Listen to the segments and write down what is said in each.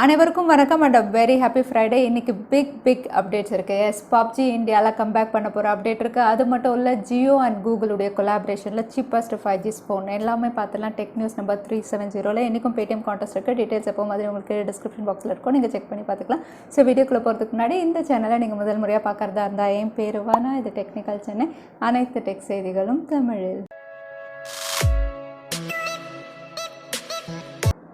அனைவருக்கும் வணக்கம் and very happy Friday. இன்றைக்கி பிக் அப்டேட்ஸ் இருக்குது. எஸ், PUBG இந்தியாவில் கம்பேக் பண்ண போகிற அப்டேட் இருக்குது. அது மட்டும் இல்லை, ஜியோ அண்ட் கூகுளுடைய கொலாபரேஷனில் சீப்பஸ்ட் 5G ஃபோன் எல்லாமே பார்த்துலாம். டெக் நியூஸ் நம்பர் 370 இன்றைக்கும் பேடிஎம் கான்டெஸ்ட் இருக்குது. டீட்டெயில்ஸ் எப்போ மாதிரி உங்களுக்கு டிஸ்கிரிப்ஷன் பாக்ஸில் இருக்கும், நீங்கள் செக் பண்ணி பார்த்துக்கலாம். ஸோ வீடியோக்குள்ளே போகிறதுக்கு முன்னாடி இந்த சேனலை நீங்கள் முதல் முறையாக பார்க்குறதா இருந்தால் என் பேர் வானா, இது டெக்னிக்கல் சென்னை, அனைத்து டெக் செய்திகளும் தமிழில்.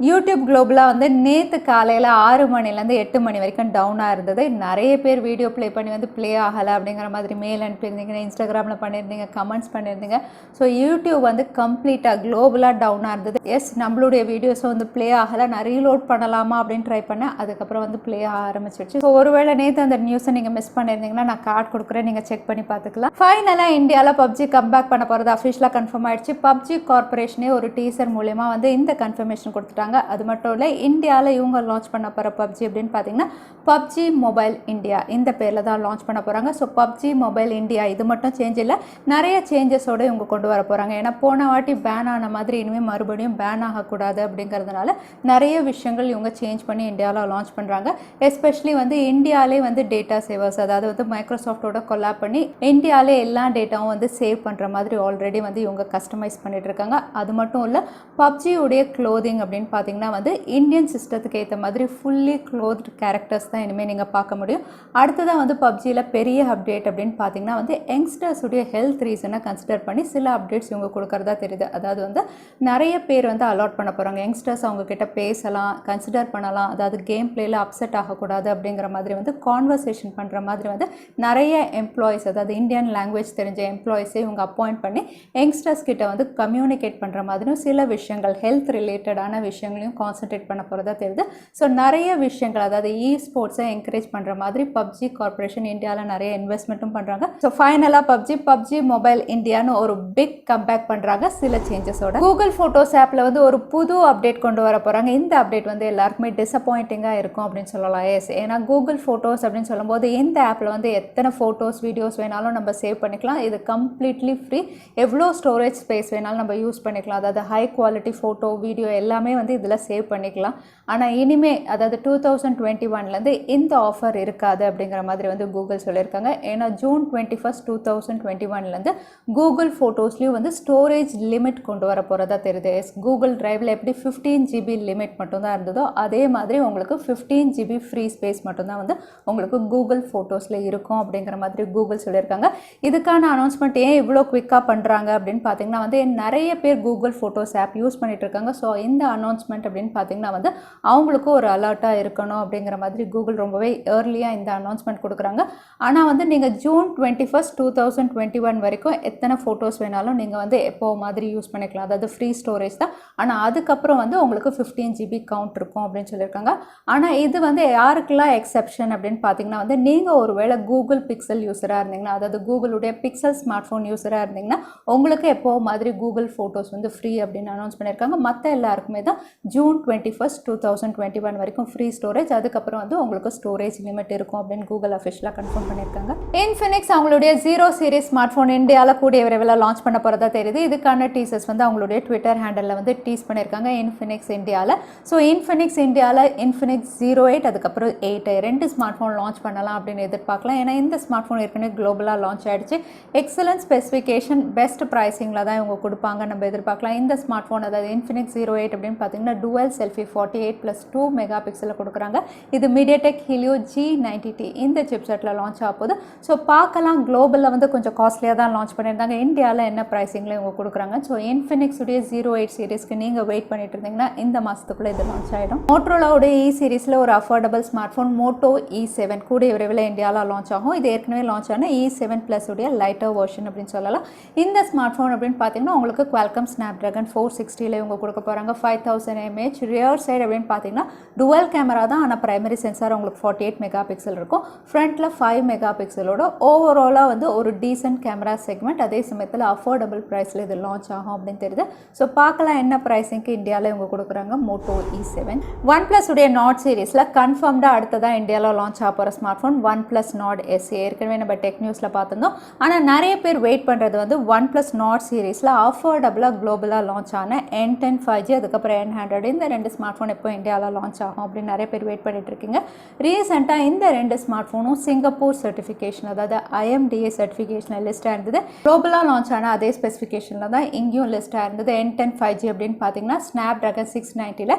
யூடியூப் குளோபலாக வந்து நேற்று காலையில் 6 மணிலேருந்து 8 மணி வரைக்கும் டவுனாக இருந்தது. நிறைய பேர் வீடியோ ப்ளே பண்ணி வந்து ப்ளே ஆகலை அப்படிங்கிற மாதிரி மெயில் அனுப்பியிருந்தீங்க, இன்ஸ்டாகிராமில் பண்ணியிருந்தீங்க, கமெண்ட்ஸ் பண்ணியிருந்தீங்க. ஸோ யூடியூப் வந்து கம்ப்ளீட்டாக குளோபலாக டவுனாக இருந்தது. எஸ், நம்மளுடைய வீடியோஸை வந்து ப்ளே ஆகலை, நான் ரீலோட் பண்ணலாமா அப்படின்னு ட்ரை பண்ணேன். அதுக்கப்புறம் வந்து ப்ளே ஆக ஆரம்பிச்சிடுச்சு. ஸோ ஒருவேளை நேற்று அந்த நியூஸை நீங்கள் மிஸ் பண்ணியிருந்தீங்கன்னா நான் கார்டு கொடுக்குறேன், நீங்கள் செக் பண்ணி பார்த்துக்கலாம். ஃபைனலாக இந்தியாவில் PUBG கம்பேக் பண்ண போகிறது அஃபிஷியலாக கன்ஃபார்ம் ஆகிடுச்சு. PUBG கார்பரேஷனே ஒரு டீசர் மூலமா வந்து இந்த கன்ஃபர்மேஷன் கொடுத்துட்டாங்க. அது மட்டும் இல்லை, இந்தியாவில் இவங்க லான்ச் பண்ண போகிற PUBG அப்படின்னு பார்த்தீங்கன்னா PUBG மொபைல் இந்தியா இந்த பேரில் தான் லான்ச் பண்ண போகிறாங்க. ஸோ PUBG மொபைல் இந்தியா இது மட்டும் சேஞ்ச் இல்லை, நிறைய சேஞ்சஸோடு இவங்க கொண்டு வர போகிறாங்க. ஏன்னா போன வாட்டி பேன் ஆன மாதிரி இனிமேல் மறுபடியும் பேன் ஆகக்கூடாது அப்படிங்கிறதுனால நிறைய விஷயங்கள் இவங்க சேஞ்ச் பண்ணி இந்தியாவில் லான்ச் பண்ணுறாங்க. எஸ்பெஷலி வந்து இந்தியாவிலே வந்து டேட்டா சேவர்ஸ், அதாவது வந்து மைக்ரோசாஃப்டோட கொலாப் பண்ணி இந்தியாவிலே எல்லா டேட்டாவும் வந்து சேவ் பண்ணுற மாதிரி ஆல்ரெடி வந்து இவங்க கஸ்டமைஸ் பண்ணிட்டு இருக்காங்க. அது மட்டும் இல்லை, PUBG உடைய க்ளோதிங் அப்படின்னு பார்த்தீங்கன்னா வந்து இந்தியன் சிஸ்டத்துக்கு ஏற்ற மாதிரி ஃபுல்லி க்ளோத்டு கேரக்டர்ஸ் தான் இனிமேல் நீங்கள் பார்க்க முடியும். அடுத்ததாக வந்து PUBGயில் பெரிய அப்டேட் அப்படின்னு பார்த்தீங்கன்னா வந்து யங்ஸ்டர்ஸுடைய ஹெல்த் ரீசனை கன்சிடர் பண்ணி சில அப்டேட்ஸ் இவங்க கொடுக்குறதா தெரியுது. அதாவது வந்து நிறைய பேர் வந்து அலாட் பண்ண போகிறாங்க. யங்ஸ்டர்ஸ் அவங்கக்கிட்ட பேசலாம், கன்சிடர் பண்ணலாம், அதாவது கேம் பிளேயில் அப்செட் ஆகக்கூடாது அப்படிங்கிற மாதிரி வந்து கான்வர்சேஷன் பண்ணுற மாதிரி வந்து நிறைய எம்ப்ளாயிஸ், அதாவது இந்தியன் லாங்குவேஜ் தெரிஞ்ச எம்ப்ளாயிஸை இவங்க அப்பாயிண்ட் பண்ணி யங்ஸ்டர்ஸ் கிட்ட வந்து கம்யூனிகேட் பண்ணுற மாதிரியும் சில விஷயங்கள் ஹெல்த் ரிலேட்டடான விஷயங்களையும் கான்சன்ட்ரேட் பண்ண போகிறதா தெரியுது. ஸோ நிறைய விஷயங்கள், அதாவது ஸ்போர்ட்ஸை என்கரேஜ் பண்ணுற மாதிரி PUBG கார்பரேஷன் இந்தியாவில் நிறைய இன்வெஸ்ட்மெண்ட்டும் பண்ணுறாங்க. ஸோ ஃபைனலாக PUBG மொபைல் இந்தியான்னு ஒரு பிக் கம்பேக் பண்ணுறாங்க சில சேஞ்சஸோட. கூகுள் ஃபோட்டோஸ் ஆப்பில் வந்து ஒரு புது அப்டேட் கொண்டு வர போகிறாங்க. இந்த அப்டேட் வந்து எல்லாருக்குமே டிசப்பாயிண்டிங்காக இருக்கும் அப்படின்னு சொல்லலாம். எஸ், ஏன்னா கூகுள் ஃபோட்டோஸ் அப்படின்னு சொல்லும்போது இந்த ஆப்பில் வந்து எத்தனை ஃபோட்டோஸ் வீடியோஸ் வேணாலும் நம்ம சேவ் பண்ணிக்கலாம். இது கம்ப்ளீட்லி ஃப்ரீ. எவ்வளோ ஸ்டோரேஜ் ஸ்பேஸ் வேணாலும் நம்ம யூஸ் பண்ணிக்கலாம். அதாவது ஹை குவாலிட்டி ஃபோட்டோ வீடியோ எல்லாமே வந்து இதில் சேவ் பண்ணிக்கலாம். ஆனால் இனிமே, அதாவது 2021 இந்த ஆஃபர் இருக்காது அப்படிங்கிற மாதிரி வந்து கூகுள் சொல்லியிருக்காங்க. ஏன்னா ஜூன் 21, 2021 கூகுள் ஃபோட்டோஸ்லேயும் வந்து ஸ்டோரேஜ் லிமிட் கொண்டு வர போகிறதா தெரியுது. கூகுள் டிரைவில் எப்படி 15 GB லிமிட் மட்டும்தான் இருந்ததோ அதே மாதிரி உங்களுக்கு 15 GB ஃப்ரீ ஸ்பேஸ் மட்டும்தான் வந்து உங்களுக்கு கூகுள் ஃபோட்டோஸில் இருக்கும் அப்படிங்கிற மாதிரி கூகுள் சொல்லியிருக்காங்க. இதுக்கான அனௌன்ஸ்மெண்ட் ஏன் இவ்வளோ குவிக்காக பண்ணுறாங்க அப்படின்னு பார்த்தீங்கன்னா வந்து நிறைய பேர் கூகுள் ஃபோட்டோஸ் ஆப் யூஸ் பண்ணிட்டு இருக்காங்க. ஸோ இந்த அனௌன்ஸ்மெண்ட் அப்படின்னு பார்த்தீங்கன்னா வந்து அவங்களுக்கும் ஒரு அலர்ட்டாக இருக்கணும் அப்படிங்கிற மாதிரி கூகுள் ரொம்பவே ஏர்லியாக இந்த அனௌன்ஸ்மெண்ட் கொடுக்குறாங்க. ஆனால் வந்து நீங்கள் ஜூன் 21, 2021 வரைக்கும் எத்தனை ஃபோட்டோஸ் வேணாலும் நீங்கள் வந்து எப்போ மாதிரி யூஸ் பண்ணிக்கலாம். அதாவது ஃப்ரீ ஸ்டோரேஜ் தான். ஆனால் அதுக்கப்புறம் வந்து உங்களுக்கு 15 GB கவுண்ட் இருக்கும் அப்படின்னு சொல்லியிருக்காங்க. ஆனால் இது வந்து யாருக்கெல்லாம் எக்ஸெப்ஷன் அப்படின்னு பார்த்தீங்கன்னா வந்து நீங்கள் ஒருவேளை கூகுள் பிக்சல் யூஸராக இருந்தீங்கன்னா, அதாவது கூகுளுடைய பிக்சல் ஸ்மார்ட் ஃபோன் யூஸராக இருந்தீங்கன்னா உங்களுக்கு எப்போ மாதிரி கூகுள் ஃபோட்டோஸ் வந்து ஃப்ரீ அப்படின்னு அனௌன்ஸ் பண்ணியிருக்காங்க. மற்ற எல்லாருக்குமே தான் ஜூன் 21, 2021 வரைக்கும் ஃப்ரீ ஸ்டோரேஜ். அதுக்கப்புறம் வந்து உங்களுக்கு ஸ்டோரேஜ் லிமிட் இருக்கும் அப்படின்னு கூகுள் அஃபிஷியலாக கன்ஃபார்ம் பண்ணியிருக்காங்க. இன்ஃபினிக்ஸ் அவங்களுடைய 0 சீரிஸ் ஸ்மார்ட் ஃபோன் இந்தியாவில் கூடிய விரைவில் லான்ச் பண்ண போகிறதா தெரியுது. இதுக்கான டீசர்ஸ் வந்து அவங்களுடைய ட்விட்டர் ஹேண்டலில் வந்து டீஸ் பண்ணியிருக்காங்க இன்ஃபினிக்ஸ் இந்தியாவில். ஸோ இன்ஃபினிக்ஸ் இந்தியாவில் இன்ஃபினிக்ஸ் 08 அதுக்கப்புறம் 8 ரெண்டு ஸ்மார்ட் ஃபோன் லான்ச் பண்ணலாம் அப்படின்னு எதிர்பார்க்கலாம். ஏன்னா இந்த ஸ்மார்ட் ஃபோன் ஏற்கனவே குளோபலாக லான்ச் ஆகிடுச்சு. எக்ஸலன்ட் ஸ்பெசிஃபிகேஷன், பெஸ்ட் ப்ரைஸிங்கில் தான் இவங்க கொடுப்பாங்க நம்ம எதிர்பார்க்கலாம். இந்த ஸ்மார்ட் ஃபோன், அதாவது இன்ஃபினிக்ஸ் 08 அப்படின்னு பார்த்தீங்கன்னா டுவல் செல்ஃபி 48+2 மெகா பிக்சலில் கொடுக்குறாங்க. இது மீடியாடெக் ஹீலியோ G90T இந்த சிப்செட்டில் லான்ச் ஆகுது. ஸோ பார்க்கலாம், குளோபலில் வந்து கொஞ்சம் காஸ்ட்லியாக தான் லான்ச் பண்ணியிருந்தாங்க. இந்தியாவில் என்ன ப்ரைஸிங்கில் இவங்க கொடுக்குறாங்க. ஸோ இன்ஃபினிக்ஸுடைய 08 சீரிஸ்க்கு நீங்கள் வெயிட் பண்ணிட்டு இருந்தீங்கன்னா இந்த மாதத்துக்குள்ளே இது லான்ச் ஆகிடும். மோட்டோரோலாவுடைய சீரிஸில் ஒரு affordable smart phone Moto E7 கூடிய விரைவில் இந்தியாவில் லான்ச் ஆகும். இது ஏற்கனவே லான்ச் ஆன E7 உடைய லைட்டர் வெர்ஷன் அப்படின்னு சொல்லலாம். இந்த ஸ்மார்ட் ஃபோன் அப்படின்னு பார்த்தீங்கன்னா உங்களுக்கு குவால்காம் ஸ்னாப்டிராகன் 460 இவங்க கொடுக்க போகிறாங்க. 5000 mAh ரியர் சைடு அப்படின்னு பார்த்தீங்கன்னா டுவல் கேமரா தான். ஆனால் பிரைமரி சென்சார் உங்களுக்கு 48 மெகா பிக்சல் இருக்கும். ஃப்ரண்ட்டில் 5 மெகா பிக்சலோட ஓவராலாக வந்து ஒரு டீசென்ட் கேமரா செக்மெண்ட். அதே சமயத்தில் அஃபோர்டபுள் ப்ரைஸில் இது லான்ச் ஆகும் அப்படின்னு தெரியுது. ஸோ பார்க்கலாம் என்ன ப்ரைஸிங்க்கு இந்தியாவில் இவங்க கொடுக்குறாங்க Moto E7. OnePlus உடைய நாட் சீரிஸில் கன்ஃபார்ம்டாக அடுத்ததாக இந்தியாவில் லான்ச் ஆக போகிற smart phone OnePlus Nord S. ஏற்கனவே நம்ம டெக் நியூஸில் பார்த்துருந்தோம். ஆனால் நிறைய பேர் வெயிட் பண்ணுறது வந்து OnePlus Nord சீரிஸில் அஃபோர்டபுளாக குளோபலாக லான்ச் ஆன N10 5G அதுக்கப்புறம் 900 இந்த ரெண்டு ஸ்மார்ட் ஃபோன் எப்போ இந்தியாவில் லான்ச் ஆகும் அப்படின்னு நிறைய பேர் வெயிட் பண்ணிட்டு இருக்கீங்க. ரீசெண்டாக இந்த ரெண்டு ஸ்மார்ட் ஃபோனும் சிங்கப்பூர் சர்டிஃபிகேஷன் அதாவது IMDA சர்டிஃபிகேஷனில் லிஸ்ட்டாக இருந்தது. குளோபலாக லான்ச் ஆன அதே ஸ்பெசிஃபிகேஷனில் தான் இங்கேயும் லிஸ்ட்டாக இருந்தது. N10 5G அப்படின்னு பார்த்தீங்கன்னா ஸ்னாப்ட்ராகன் 690ல்,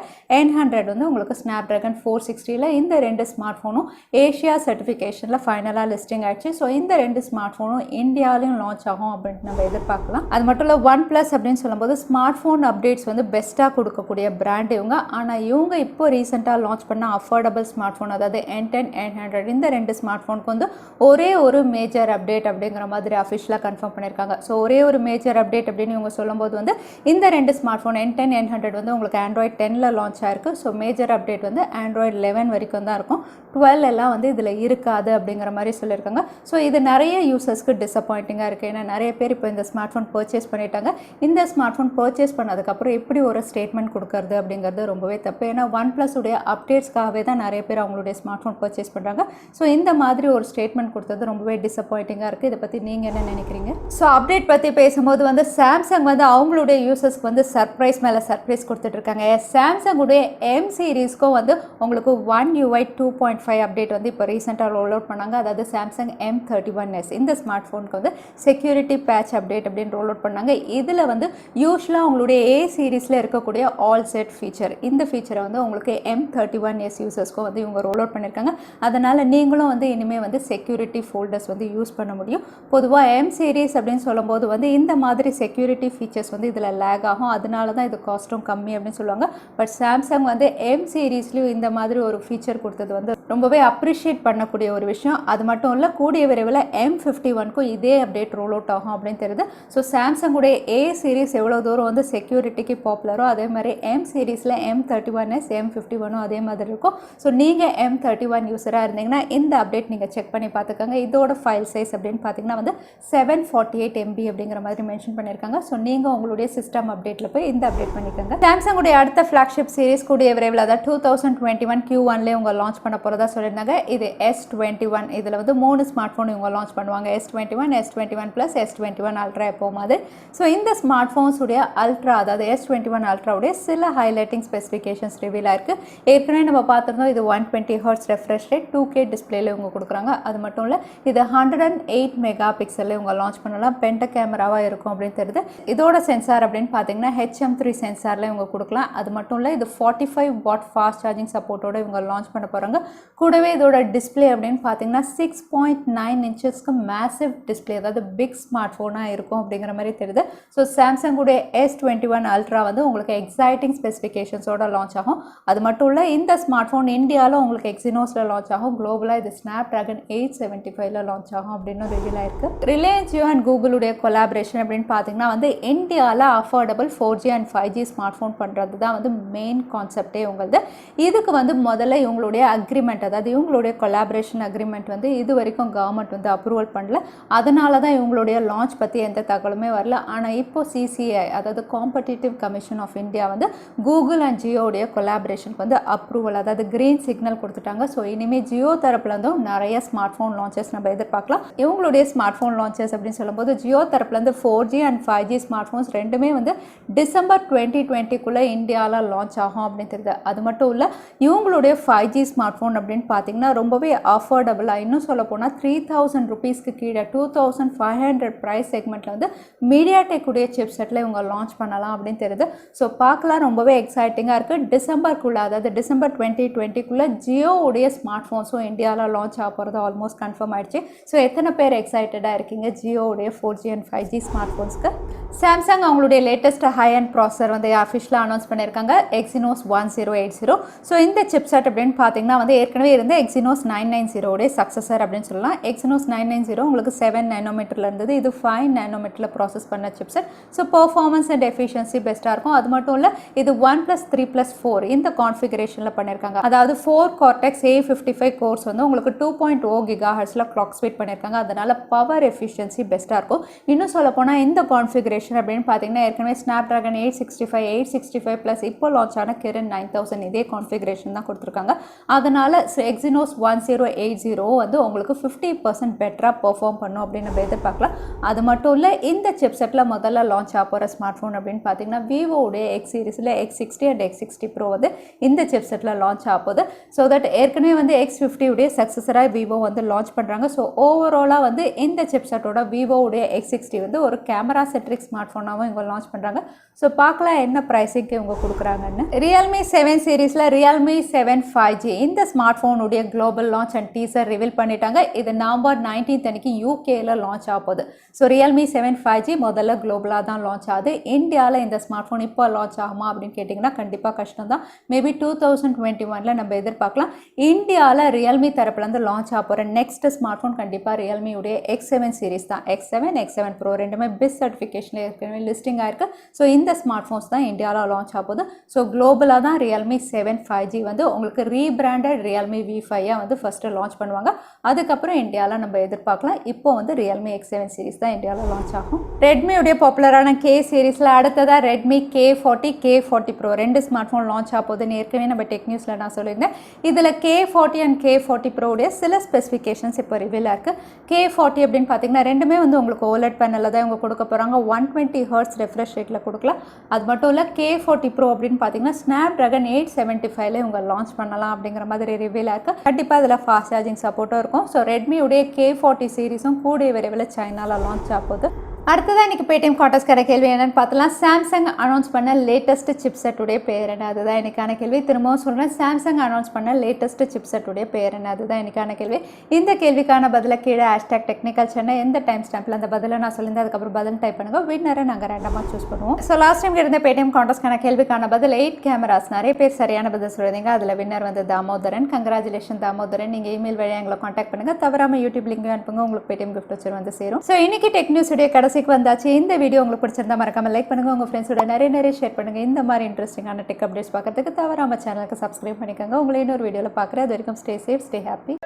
N100 வந்து உங்களுக்கு ஸ்னாப்ட்ராகன் 460ல் இந்த ரெண்டு ஸ்மார்ட் ஃபோனும் ஏஷியா சர்டிஃபிகேஷனில் ஃபைனலாக லிஸ்டிங் ஆயிடுச்சு. ஸோ இந்த ரெண்டு ஸ்மார்ட் ஃபோனும் இந்தியாவிலையும் லான்ச் ஆகும் அப்படின்ட்டு நம்ம எதிர்பார்க்கலாம். அது மட்டும் இல்லை OnePlus அப்படின்னு சொல்லும்போது ஸ்மார்ட் ஃபோன் அப்டேட்ஸ் வந்து பெஸ்ட்டாக கொடுக்கக்கூடிய பிராண்ட் இவங்க. ஆனால் இவங்க இப்போ ரீசெண்டாக லான்ச் பண்ண அஃபோர்டபுள் ஸ்மார்ட் ஃபோன் அதாவது N10 N100 இந்த ரெண்டு ஸ்மார்ட் ஃபோனுக்கு வந்து ஒரே ஒரு மேஜர் அப்டேட் அப்படிங்கிற மாதிரி அஃபிஷியலாக கன்ஃபார்ம் பண்ணியிருக்காங்க. ஸோ ஒரே ஒரு மேஜர் அப்டேட் அப்படின்னு இவங்க சொல்லும்போது வந்து இந்த ரெண்டு ஸ்மார்ட் ஃபோன் N10 N100 வந்து உங்களுக்கு Android 10ல் லான்ச் ஆயிருக்கு. ஸோ மேஜர் அப்டேட் வந்து Android 11 வரைக்கும் தான் இருக்கும். 12 எல்லாம் வந்து இதில் இருக்காது அப்படிங்கிற மாதிரி சொல்லியிருக்காங்க. ஸோ இது நிறைய யூசர்ஸ்க்கு டிசப்பாயிண்டிங்காக இருக்குது. ஏன்னா நிறைய பேர் இப்போ இந்த ஸ்மார்ட் ஃபோன் பர்ச்சேஸ் பண்ணிட்டாங்க. இந்த ஸ்மார்ட் ஃபோன் பர்ச்சேஸ் பண்ணதுக்கப்புறம் எப்படி ஒரு ஸ்டேட்மெண்ட் கொடுக்கறது அப்படிங்கிறது ரொம்பவே தப்பு. ஏன்னா OnePlus உடைய அப்டேட்ஸ்க்காகவே தான் நிறைய பேர் அவங்களுடைய ஸ்மார்ட் ஃபோன் பர்ச்சேஸ் பண்ணுறாங்க. ஸோ இந்த மாதிரி ஒரு ஸ்டேட்மெண்ட் கொடுத்தது ரொம்பவே டிசப்பாயிண்டிங்காக இருக்குது. இதை பற்றி நீங்கள் என்ன நினைக்கிறீங்க? ஸோ அப்டேட் பற்றி பேசும்போது வந்து சாம்சங் வந்து அவங்களுடைய யூசர்ஸ்க்கு வந்து சர்ப்ரைஸ் மேலே சர்ப்ரைஸ் கொடுத்துட்ருக்காங்க. சாம்சங்குடைய M சீரீஸ்க்கும் வந்து உங்களுக்கு One UI 2.5 அப்டேட் வந்து இப்போ ரீசெண்டாக ரோல் அவுட் பண்ணாங்க. அதாவது சாம்சங் M31s இந்த ஸ்மார்ட் ஃபோனுக்கு வந்து செக்யூரிட்டி பேட்ச் அப்டேட் அப்படின்னு ரோல் அவுட் பண்ணாங்க. இதில் வந்து யூஸ்வலாக உங்களுடைய A சீரீஸில் இருக்கக்கூடிய ஆல் செட் ஃபீச்சர் இந்த ஃபீச்சரை வந்து உங்களுக்கு M31s யூசர்ஸ்க்கும் வந்து இவங்க ரோல் அவுட் பண்ணியிருக்காங்க. அதனால் நீங்களும் வந்து இனிமேல் வந்து செக்யூரிட்டி ஃபோல்டர்ஸ் வந்து யூஸ் பண்ண முடியும். பொதுவாக M சீரீஸ் அப்படின்னு சொல்லும்போது வந்து இந்த மாதிரி செக்யூரிட்டி ஃபீச்சர்ஸ் வந்து இதில் லேக் ஆகும். அதனால தான் இது காஸ்ட்டும் கம்மி அப்படின்னு சொல்லுவாங்க. பட் சாம்சங் வந்து M சீரீஸ்லையும் இந்த மாதிரி ஒரு ஃபீச்சர் கொடுத்தது வந்து ரொம்பவே அப்ரிஷியேட் பண்ணக்கூடிய ஒரு விஷயம். அது மட்டும் இல்லை, கூடிய விரைவில் M51க்கும் இதே அப்டேட் ரோல் அவுட் ஆகும் அப்படின்னு தெரியுது. ஸோ சாம்சங்குடைய A சீரீஸ் எவ்வளோ தூரம் வந்து செக்யூரிட்டிக்கு பாப்புலரோ அதே மாதிரி M சீரீஸில் M31s M51ம் அதே மாதிரி இருக்கும். ஸோ நீங்கள் M31 யூஸராக இருந்தீங்கன்னா இந்த அப்டேட் நீங்கள் செக் பண்ணி பார்த்துக்கோங்க. இதோட ஃபைல் சைஸ் அப்படின்னு பார்த்தீங்கன்னா வந்து 748 MB அப்படிங்கிற மாதிரி மென்ஷன் பண்ணியிருக்காங்க. ஸோ நீங்கள் உங்களுடைய சிஸ்டம் அப்டேட்டில் போய் இந்த அப்டேட் பண்ணிக்கோங்க. சாம்சங்குடைய அடுத்த ஃப்ளாக்ஷிப் சீரீஸ் கூடிய விரைவில் அதாவது 2021 Q1லேயே உங்க லான்ச் பண்ண போகிறதா சொல்லியிருந்தாங்க. இது S21. இதில் வந்து 3 ஸ்மார்ட் ஃபோன் இவங்க லான்ச் பண்ணுவாங்க. S21, S21 Plus, S21 Ultra எப்போ மாதிரி. ஸோ இந்த ஸ்மார்ட் ஃபோன்ஸ் உடைய அல்ட்ரா அதாவது S21 Ultraவுடைய சில ஹைலைட்டிங் ஸ்பெசிஃபிகேஷன்ஸ் ரிவீல் ஆயிருக்கு. ஏற்கனவே நம்ம பார்த்துருந்தோம் இது 120 Hz ரெஃப்ரெஷ் ரேட் 2K டிஸ்பிளேல இவங்க கொடுக்குறாங்க. அது மட்டும் இல்லை, இது 108 மெகா பிக்சலில் இவங்க லான்ச் பண்ணலாம். பென்ட கேமராவாக இருக்கும் அப்படின்னு தெரியுது. இதோட சென்சார் அப்படின்னு பார்த்தீங்கன்னா HM3 சென்சாரில் இவங்க கொடுக்கலாம். அது மட்டும் இல்லை, இது 45 வாட் ஃபாஸ்ட் சார்ஜிங் சப்போர்ட்டோட இவங்க லான்ச் பண்ண போகிறாங்க. கூடவே இதோட டிஸ்பிளே அப்படின்னு பார்த்தீங்கன்னா 6.9 இன்ச்சஸ்க்கு மேசிவ் டிஸ்பிளே அதாவது பிக் ஸ்மார்ட் ஃபோனாக இருக்கும் அப்படிங்கிற மாதிரி தெரியுது. ஸோ சாம்சங்குடைய S21 Ultra வந்து உங்களுக்கு எக்ஸைட்டிங் ஸ்பெசிஃபிகேஷன்ஸோட லான்ச் ஆகும். அது மட்டும் இல்லை, இந்த ஸ்மார்ட் ஃபோன் இந்தியாவில் உங்களுக்கு எக்ஸினோஸில் லான்ச் ஆகும். குளோபலாக இது ஸ்னாப்ட்ராகன் 875ல் லான்ச் ஆகும் அப்படின்னு ரிவீல் ஆயிருக்கு. ரிலையன்ஸ் ஜியோ அண்ட் கூகுளுடைய கொலாபரேஷன் அப்படின்னு பார்த்தீங்கன்னா வந்து இந்தியாவில் affordable 4G and 5G smart phone பண்ணுறது தான் வந்து மெயின் கான்செப்டே உங்களது. இதுக்கு வந்து முதல்ல இவங்களுடைய அக்ரிமெண்ட் அதாவது இவங்களுடைய கொலாபரேஷன் அக்ரிமெண்ட் வந்து இது வரைக்கும் கவர்மெண்ட் வந்து அப்ரூவல் பண்ணல. அதனால தான் இவங்களுடைய லான்ச் பற்றி எந்த தகவலுமே வரல. ஆனால் இப்போ CCI அதாவது காம்படிட்டிவ் கமிஷன் ஆஃப் இந்தியா வந்து கூகுள் அண்ட் ஜியோடைய கொலாபரேஷனுக்கு வந்து அப்ரூவல் அதாவது கிரீன் சிக்னல் கொடுத்துட்டாங்க. ஸோ இனிமேல் ஜியோ தரப்புலேருந்தும் நிறைய ஸ்மார்ட் ஃபோன் லான்ச்சஸ் நம்ம எதிர்பார்க்கலாம். இவங்களுடைய ஸ்மார்ட் ஃபோன் லான்ச்சஸ் அப்படின்னு சொல்லும்போது ஜியோ தரப்புலேருந்து 4G and 5G smart phones ரெண்டுமே வந்து டிசம்பர் 2020க்குள்ளே இந்தியாவில் லான்ச் ஆகும் அப்படின்னு தெரியுது. அது மட்டும் இல்லை, இவங்களுடைய 5G ஸ்மார்ட் ஃபோன் அப்படின்னு பார்த்தீங்கன்னா ரொம்பவே அஃபோர்டபுளாக, இன்னும் சொல்ல போனால் 3000 ரூபீஸ்க்கு கீழே 2500 ப்ரைஸ் செக்மெண்ட்டில் வந்து மீடியாடெக் உடைய சிப் செட்டில் இவங்க லான்ச் பண்ணலாம் அப்படின்னு தெரியுது. ஸோ பார்க்கலாம், ரொம்பவே எக்ஸைட்டிங்காக இருக்குது. டிசம்பருக்குள்ளே அதாவது டிசம்பர் 2020க்குள்ளே ஜியோ உடைய ஸ்மார்ட் ஃபோன்ஸும் இந்தியாவில் லான்ச் ஆக போகிறது ஆல்மோஸ்ட் கன்ஃபார்ம் ஆயிடுச்சு. ஸோ எத்தனை பேர் எக்ஸைட்டடாக இருக்கீங்க ஜியோ உடைய 4G and 5G ஸ்மார்ட் ஃபோன்ஸ்க்கு? சாம்சங் அவங்களுடைய லேட்டஸ்ட் ஹை அண்ட் ப்ராசஸர் வந்து அஃபிஷியலாக அனௌன்ஸ் பண்ணியிருக்காங்க. Exynos 1080. ஸோ இந்த சிப் செட் அப்படின்னு பார்த்தீங்கன்னா வந்து ஏற்கனவே இருந்த Exynos 990 சக்ஸஸர் அப்படின்னு சொல்லலாம். Exynos 990 உங்களுக்கு 7 nanometerல இருந்தது. இது 5 nanometerல ப்ராசஸ் பண்ண chip set. So performance and efficiency பெஸ்ட்டாக இருக்கும். அது மட்டும் இல்லை, இது 1+3+4 இந்த கான்ஃபிகரேஷனில் பண்ணியிருக்காங்க. அதாவது 4 Cortex A55 கோர்ஸ் வந்து உங்களுக்கு 2.0 GHzல கிளாக் ஸ்பீட் பண்ணியிருக்காங்க. அதனால பவர் எஃபிஷியன்சி பெஸ்ட்டாக இருக்கும். இன்னும் சொல்ல போனால் இந்த கான்ஃபிகரேஷன் அப்படின்னு பார்த்தீங்கன்னா ஏற்கனவே ஸ்னாப்ட்ராகன் 865 ப்ளஸ் இப்போ லான்ச் ஆன Kirin 9000 இதே கான்ஃபிகரேஷன் தான் கொடுத்துருக்காங்க. அதனால Exynos 1080 வந்து உங்களுக்கு 50% பெட்டராக பெர்ஃபார்ம் பண்ணும் அப்படின்னு நம்ம எதிர்பார்க்கலாம். அது மட்டும் இல்லை, இந்த சிப் செட்டில் முதல்ல லான்ச் ஆக போகிற ஸ்மார்ட் ஃபோன் அப்படின்னு பார்த்தீங்கன்னா விவோடைய X சீரிஸில் இந்தியாவில் X60 அண்ட் X60 Pro வந்து இந்த சிப்செட்டில் லான்ச் ஆகுது. ஸோ தட் ஏற்கனவே வந்து X50 உடைய சக்ஸஸராக விவோ வந்து லான்ச் பண்ணுறாங்க. ஸோ ஓவராலாக வந்து இந்த சிப்செட்டோட விவோவுடைய X60 வந்து ஒரு கேமரா சென்ட்ரிக் ஸ்மார்ட் ஃபோனாகவும் இவங்க லான்ச் பண்ணுறாங்க. ஸோ பார்க்கலாம் என்ன ப்ரைஸிங்க்கு இவங்க கொடுக்குறாங்கன்னு. Realme 7 சீரீஸில் Realme 7 5G இந்த ஸ்மார்ட் ஃபோனுடைய global launch and teaser reveal பண்ணிட்டாங்க. இது நவம்பர் 19 அன்னைக்கு யூகேல லான்ச் ஆக போகுது. ஸோ Realme 7 5G முதல்ல குளோபலாக தான் லான்ச் ஆகுது. இந்தியாவில் இந்த ஸ்மார்ட் ஃபோன் இப்போ லான்ச் ஆகுமா அப்படின்னு கேட்டிங்கன்னா கண்டிப்பாக கஷ்டம் தான். மேபி 2021 நம்ம எதிர்பார்க்கலாம். இந்தியாவில் ரியல்மி தரப்புலேருந்து லான்ச் ஆக போகிற நெக்ஸ்ட் ஸ்மார்ட் ஃபோன் கண்டிப்பாக ரியல்மியுடைய X7 சீரீஸ் தான். X7 Pro ரெண்டுமே பிஸ் சர்டிஃபிகேஷனில் ஏற்கனவே லிஸ்டிங் ஆயிருக்கு. ஸோ இந்த ஸ்மார்ட் ஃபோன்ஸ் தான் இந்தியாவில் லான்ச் ஆக போகுது. ஸோ குளோபலாக தான் Realme 7 5G வந்து உங்களுக்கு ரீபிராண்டட் Realme V5 வந்து ஃபஸ்ட்டு லான்ச் பண்ணுவாங்க. அதுக்கப்புறம் இந்தியாவில் நம்ம எதிர்பார்க்கலாம். இப்போ வந்து Realme X7 சீரீஸ் தான் இந்தியாவில் லான்ச் ஆகும். ரெட்மியுடைய பாப்புலரான K சீரீஸில் அடுத்ததாக Redmi K40 K40 Pro ரெண்டு ஸ்மார்ட் ஃபோன் லான்ச் ஆக போகுதுன்னு ஏற்கனவே நம்ம டெக் நியூஸில் நான் சொல்லியிருந்தேன். இதில் K40 அண்ட் K40 Pro உடைய சில ஸ்பெசிஃபிகேஷன்ஸ் இப்போ ரிவீலாக இருக்குது. K40 அப்படின்னு பார்த்தீங்கன்னா ரெண்டுமே வந்து உங்களுக்கு OLED பேனலில் தான் இவங்க கொடுக்க போகிறாங்க. 120 Hz ரெஃப்ரெஷ் ரேட்டில் கொடுக்கலாம். அது மட்டும் இல்லை K40 Pro அப்படின்னு பார்த்தீங்கன்னா Snapdragon 875 இவங்க லான்ச் பண்ணலாம் அப்படிங்கிற மாதிரி ரிவீலாக இருக்குது. கண்டிப்பாக இதில் ஃபாஸ்ட் சார்ஜிங் சப்போர்ட்டும் இருக்கும். ஸோ ரெட்மியுடைய K40 சீரீஸும் கூடிய விரைவில் சைனாவில் லான்ச் ஆகுது. அடுத்ததான் இன்றைக்கி பேடிஎம் காட்டர்ஸ் கடை கேள்வி என்னென்னு பார்த்தலாம். சாம்சங் அனௌன்ஸ் பண்ண லேட்டஸ்ட் சிப்செட்டுடைய பேர் என்ன? அதுதான் எனக்கான கேள்வி. திரும்பவும் சொல்கிறேன், சாம்சங் அனௌன்ஸ் பண்ண லேட்டஸ்ட் சிப்செட்டுடைய பேர் என்ன? அதுதான் எனக்கான கேள்வி. இந்த கேள்விக்கான பதிலை கீழே #technicalchennai எந்த டைம் ஸ்டாம்பில் அந்த பதிலை நான் சொல்லியிருந்தேன் அதுக்கப்புறம் பதில் டைப் பண்ணுங்கள். வின்னரை நாங்கள் ரேண்டமாக சூஸ் பண்ணுவோம். ஸோ லாஸ்ட் டைம் இருந்த பேடிஎம் காட்டர்ஸ்க்கான கேள்விக்கான பதில் 8 கேமராஸ். நிறைய பேர் சரியான பதில் சொல்லியிருந்தீங்க. அதில் வின்னர் வந்து தாமோதரன். கங்க்ராச்சுலேஷன் தாமோதரன். நீங்கள் இமெயில் வழியாக எங்களை காண்டாக்ட் பண்ணுங்கள். தவறாமல் யூடியூப் லிங்க் அனுப்புங்க. உங்களுக்கு பேடிஎம் கிஃப்ட் வச்சு வந்து சேரும். ஸோ இன்றைக்கி டெக் நியூஸுடைய கடைசிக்கு வந்தாச்சு. இந்த வீடியோ உங்களுக்கு பிடிச்சிருந்தா மறக்காம லைக் பண்ணுங்க. உங்க ஃப்ரெண்ட்ஸோட நிறைய ஷேர் பண்ணுங்க. இந்த மாதிரி இன்ட்ரெஸ்டிங்கான டெக் அப்டேட்ஸ் பார்க்கறதுக்கு தவறாம சேனலுக்கு சப்ஸ்கிரைப் பண்ணிக்கோங்க. உங்களை இன்னொரு வீடியோவில் பார்க்குறேன். அது வரைக்கும் ஸ்டே சேஃப், ஸ்டே ஹாப்பி.